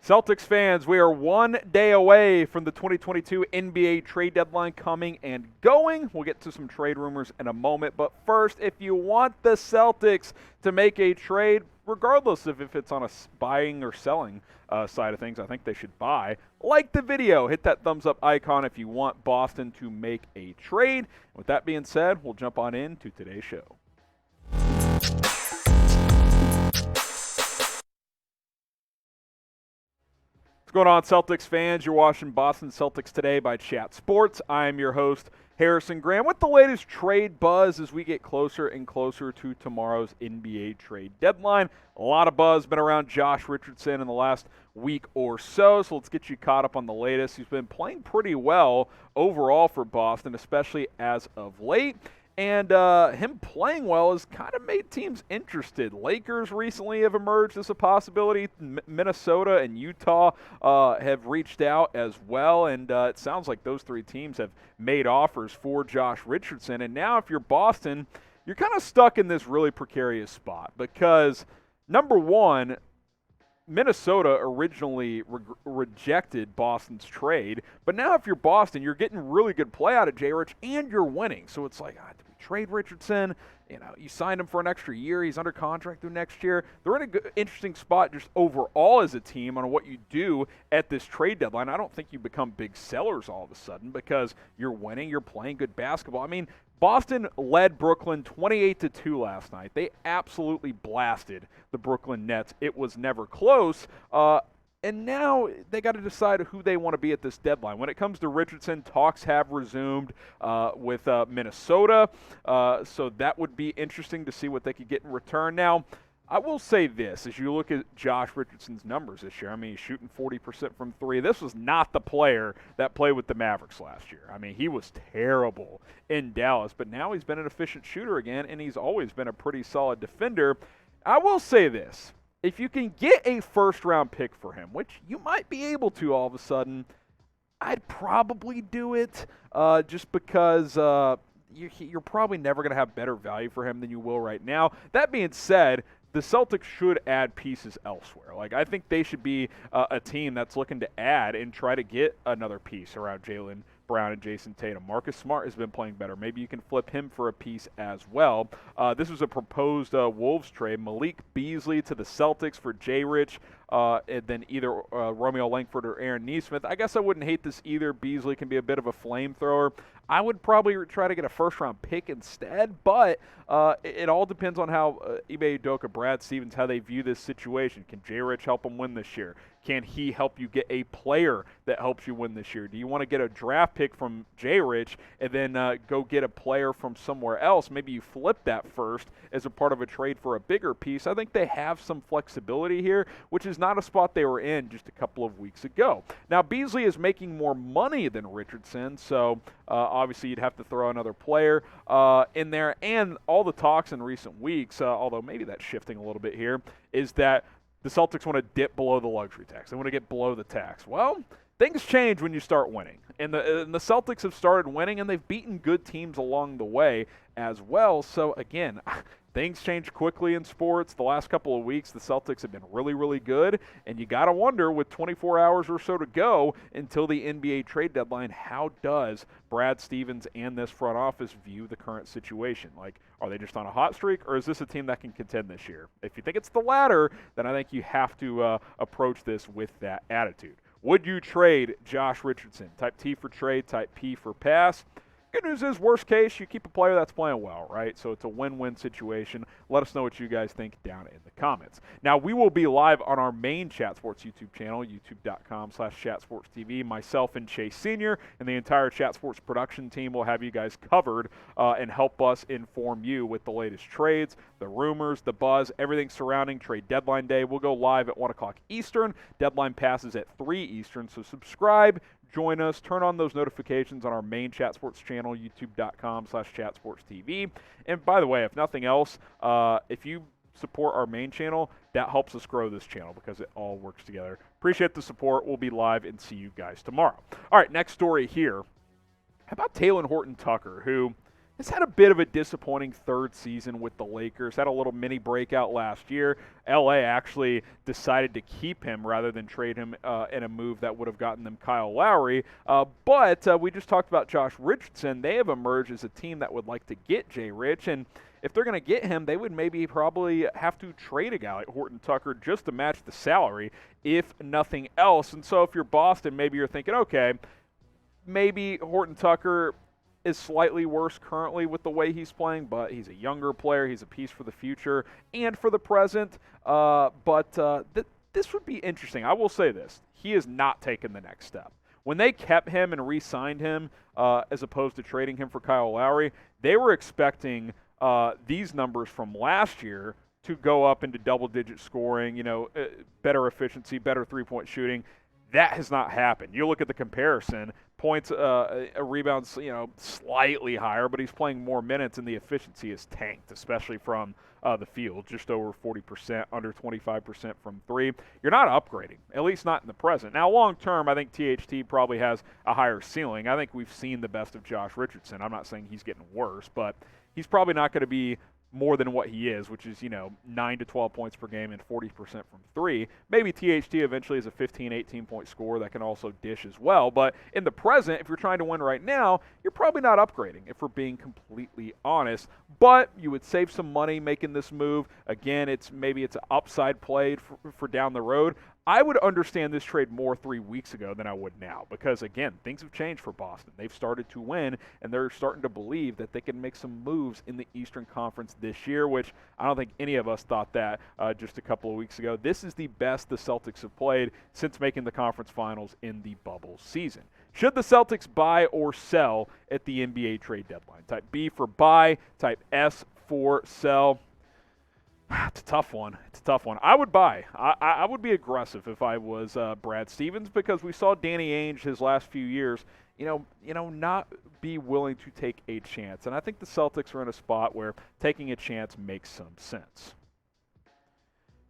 Celtics fans, we are 1 day away from the 2022 NBA trade deadline coming and going. We'll get to some trade rumors in a moment. But first, if you want the Celtics to make a trade, regardless of if it's on a buying or selling side of things, I think they should buy. Like the video, hit that thumbs up icon if you want Boston to make a trade. With that being said, we'll jump on into today's show. What's going on, Celtics fans? You're watching Boston Celtics Today by Chat Sports. I am your host, Harrison Graham, with the latest trade buzz as we get closer and closer to tomorrow's NBA trade deadline. A lot of buzz been around Josh Richardson in the last week or so let's get you caught up on the latest. He's been playing pretty well overall for Boston, especially as of late. And him playing well has kind of made teams interested. Lakers recently have emerged as a possibility. Minnesota and Utah have reached out as well. And it sounds like those three teams have made offers for Josh Richardson. And now if you're Boston, you're kind of stuck in this really precarious spot because, number one, Minnesota originally rejected Boston's trade, but now if you're Boston, you're getting really good play out of J. Rich, and you're winning. So it's like, did we trade Richardson? You know, you signed him for an extra year. He's under contract through next year. They're in an interesting spot just overall as a team on what you do at this trade deadline. I don't think you become big sellers all of a sudden because you're winning, you're playing good basketball. I mean, Boston led Brooklyn 28-2 last night. They absolutely blasted the Brooklyn Nets. It was never close. And now they got to decide who they want to be at this deadline. When it comes to Richardson, talks have resumed with Minnesota. So that would be interesting to see what they could get in return. Now, I will say this, as you look at Josh Richardson's numbers this year, I mean, he's shooting 40% from three. This was not the player that played with the Mavericks last year. I mean, he was terrible in Dallas, but now he's been an efficient shooter again, and he's always been a pretty solid defender. I will say this. If you can get a first-round pick for him, which you might be able to all of a sudden, I'd probably do it just because you're probably never going to have better value for him than you will right now. That being said, the Celtics should add pieces elsewhere. Like, I think they should be a team that's looking to add and try to get another piece around Jaylen Brown and Jason Tatum. Marcus Smart has been playing better. Maybe you can flip him for a piece as well. This was a proposed Wolves trade. Malik Beasley to the Celtics for J. Rich, and then either Romeo Langford or Aaron Nesmith. I guess I wouldn't hate this either. Beasley can be a bit of a flamethrower. I would probably try to get a first-round pick instead, but it all depends on how Ime Udoka, Brad Stevens, how they view this situation. Can J. Rich help them win this year? Can he help you get a player that helps you win this year? Do you want to get a draft pick from J. Rich and then go get a player from somewhere else? Maybe you flip that first as a part of a trade for a bigger piece. I think they have some flexibility here, which is not a spot they were in just a couple of weeks ago. Now, Beasley is making more money than Richardson, so obviously you'd have to throw another player in there. And all the talks in recent weeks, although maybe that's shifting a little bit here, is that the Celtics want to dip below the luxury tax. They want to get below the tax. Well, things change when you start winning. And the Celtics have started winning, and they've beaten good teams along the way as well. So, again, things change quickly in sports. The last couple of weeks, the Celtics have been really, really good. And you got to wonder, with 24 hours or so to go until the NBA trade deadline, how does Brad Stevens and this front office view the current situation? Like, are they just on a hot streak, or is this a team that can contend this year? If you think it's the latter, then I think you have to approach this with that attitude. Would you trade Josh Richardson? Type T for trade, type P for pass. Good news is, worst case, you keep a player that's playing well, right? So it's a win-win situation. Let us know what you guys think down in the comments. Now, we will be live on our main Chat Sports YouTube channel, youtube.com/ChatSportsTV. Myself and Chase Sr. and the entire Chat Sports production team will have you guys covered and help us inform you with the latest trades, the rumors, the buzz, everything surrounding trade deadline day. We'll go live at 1 o'clock Eastern. Deadline passes at 3 Eastern, so subscribe. Join us. Turn on those notifications on our main Chat Sports channel, youtube.com/ChatSportsTV. And by the way, if nothing else, if you support our main channel, that helps us grow this channel because it all works together. Appreciate the support. We'll be live and see you guys tomorrow. All right, next story here. How about Talen Horton-Tucker, who has had a bit of a disappointing third season with the Lakers. Had a little mini breakout last year. LA actually decided to keep him rather than trade him in a move that would have gotten them Kyle Lowry. But we just talked about Josh Richardson. They have emerged as a team that would like to get Jay Rich, and if they're going to get him, they would maybe probably have to trade a guy like Horton-Tucker just to match the salary, if nothing else. And so if you're Boston, maybe you're thinking, okay, maybe Horton-Tucker is slightly worse currently with the way he's playing, but he's a younger player. He's a piece for the future and for the present. This would be interesting. I will say this. He has not taken the next step. When they kept him and re-signed him as opposed to trading him for Kyle Lowry, they were expecting these numbers from last year to go up into double-digit scoring, better efficiency, better three-point shooting. That has not happened. You look at the comparison, points, rebounds, slightly higher, but he's playing more minutes, and the efficiency is tanked, especially from the field, just over 40%, under 25% from three. You're not upgrading, at least not in the present. Now, long-term, I think THT probably has a higher ceiling. I think we've seen the best of Josh Richardson. I'm not saying he's getting worse, but he's probably not going to be more than what he is, which is, 9 to 12 points per game and 40% from three. Maybe THT eventually is a 15, 18-point scorer that can also dish as well. But in the present, if you're trying to win right now, you're probably not upgrading, if we're being completely honest. But you would save some money making this move. Again, maybe it's an upside play for down the road. I would understand this trade more 3 weeks ago than I would now because, again, things have changed for Boston. They've started to win, and they're starting to believe that they can make some moves in the Eastern Conference this year, which I don't think any of us thought that just a couple of weeks ago. This is the best the Celtics have played since making the conference finals in the bubble season. Should the Celtics buy or sell at the NBA trade deadline? Type B for buy, type S for sell. It's a tough one. I would buy. I would be aggressive if I was Brad Stevens because we saw Danny Ainge his last few years, not be willing to take a chance. And I think the Celtics are in a spot where taking a chance makes some sense.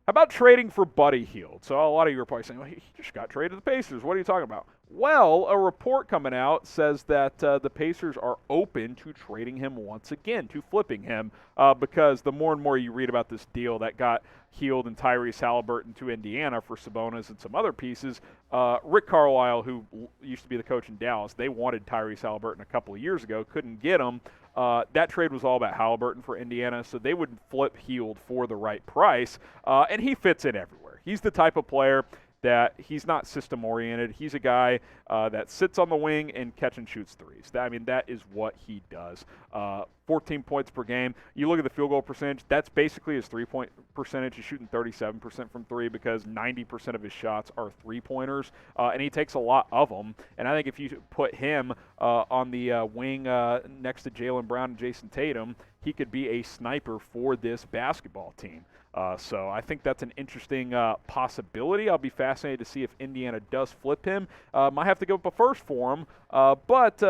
How about trading for Buddy Hield? So a lot of you are probably saying, well, he just got traded to the Pacers. What are you talking about? Well, a report coming out says that the Pacers are open to trading him once again, to flipping him, because the more and more you read about this deal that got Hield and Tyrese Haliburton to Indiana for Sabonis and some other pieces, Rick Carlisle, who used to be the coach in Dallas, they wanted Tyrese Haliburton a couple of years ago, couldn't get him. That trade was all about Haliburton for Indiana, so they would flip Hield for the right price, and he fits in everywhere. He's the type of player that he's not system-oriented. He's a guy that sits on the wing and catch and shoots threes. That is what he does. 14 points per game. You look at the field goal percentage, that's basically his three-point percentage. He's shooting 37% from three because 90% of his shots are three-pointers, and he takes a lot of them. And I think if you put him on the wing next to Jaylen Brown and Jason Tatum, he could be a sniper for this basketball team. So I think that's an interesting possibility. I'll be fascinated to see if Indiana does flip him. Might have to give up a first for him, but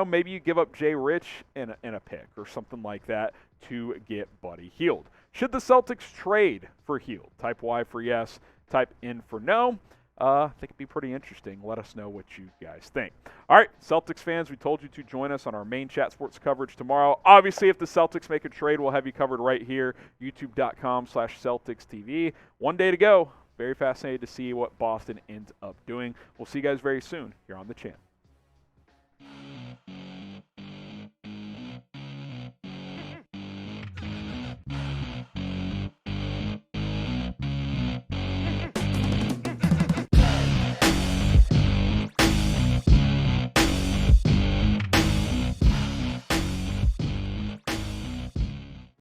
maybe you give up Jay Rich and a pick or something like that to get Buddy Hield. Should the Celtics trade for Hield? Type Y for yes, type N for no. I think it'd be pretty interesting. Let us know what you guys think. All right, Celtics fans, we told you to join us on our main Chat Sports coverage tomorrow. Obviously, if the Celtics make a trade, we'll have you covered right here, youtube.com/CelticsTV. 1 day to go. Very fascinated to see what Boston ends up doing. We'll see you guys very soon here on the channel.